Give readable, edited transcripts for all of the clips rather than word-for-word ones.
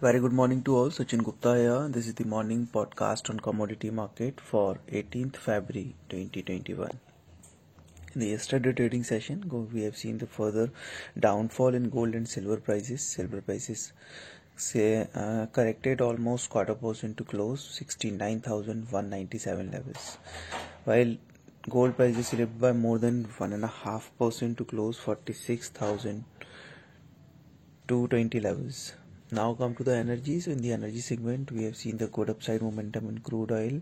Very good morning to all. Sachin Gupta here. This is the morning podcast on commodity market for 18th February 2021. In the yesterday trading session, we have seen the further downfall in gold and silver prices. Silver prices corrected almost 0.25% to close 69,197 levels, while gold prices slipped by more than 1.5% to close 46,220 levels. Now come to the energy. So in the energy segment, we have seen the good upside momentum in crude oil.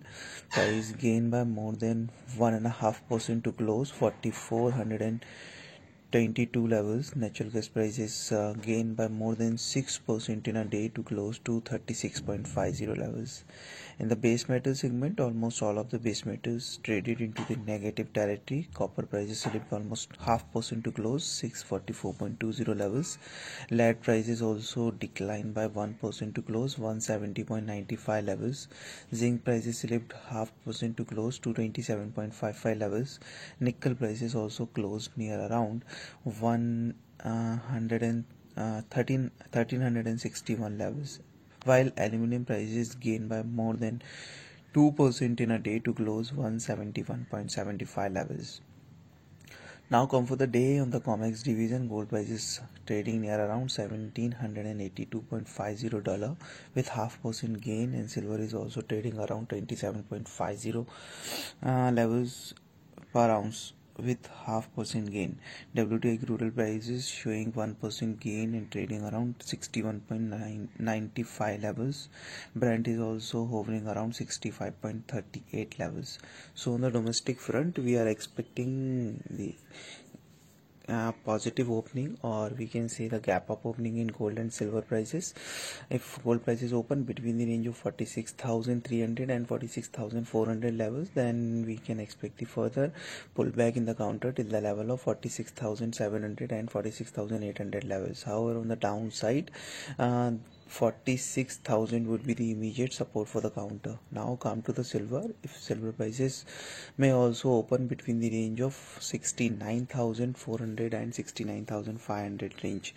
Price gained by more than 1.5% to close 4,422 levels. Natural gas prices gained by more than 6% in a day to close to 36.50 levels. In the base metal segment, almost all of the base metals traded into the negative territory. Copper prices slipped almost 0.5% to close 644.20 levels. Lead prices also declined by 1% to close 170.95 levels. Zinc prices slipped 0.5% to close 227.55 levels. Nickel prices also closed near around 1361 levels, while aluminum prices gained by more than 2% in a day to close 171.75 levels. Now come for the day on the COMEX division. Gold prices trading near around $1,782.50 with 0.5% gain, and silver is also trading around 27.50 levels per ounce with 0.5% gain. WTI crude oil prices showing 1% gain and trading around 61.95 levels. Brent is also hovering around 65.38 levels. So on the domestic front, we are expecting the positive opening, or we can say the gap up opening in gold and silver prices. If gold prices open between the range of 46,300 and 46,400 levels, then we can expect the further pullback in the counter till the level of 46,700 and 46,800 levels. However, on the downside, 46,000 would be the immediate support for the counter. Now come to the silver. If silver prices may also open between the range of 69,400 and 69,500 range.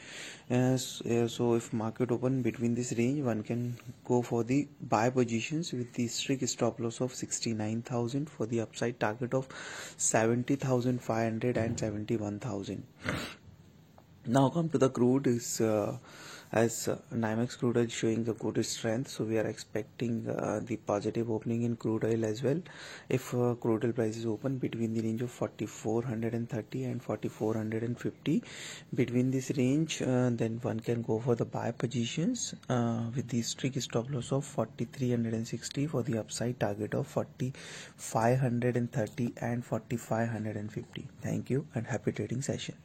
So if market open between this range, one can go for the buy positions with the strict stop loss of 69,000 for the upside target of 70,500 and 71,000. Now come to the crude. As NYMEX crude oil showing the good strength, so we are expecting the positive opening in crude oil as well. If crude oil prices open between the range of 4,430 and 4,450, between this range, then one can go for the buy positions with the strict stop loss of 4,360 for the upside target of 4,530 and 4,550. Thank you and happy trading session.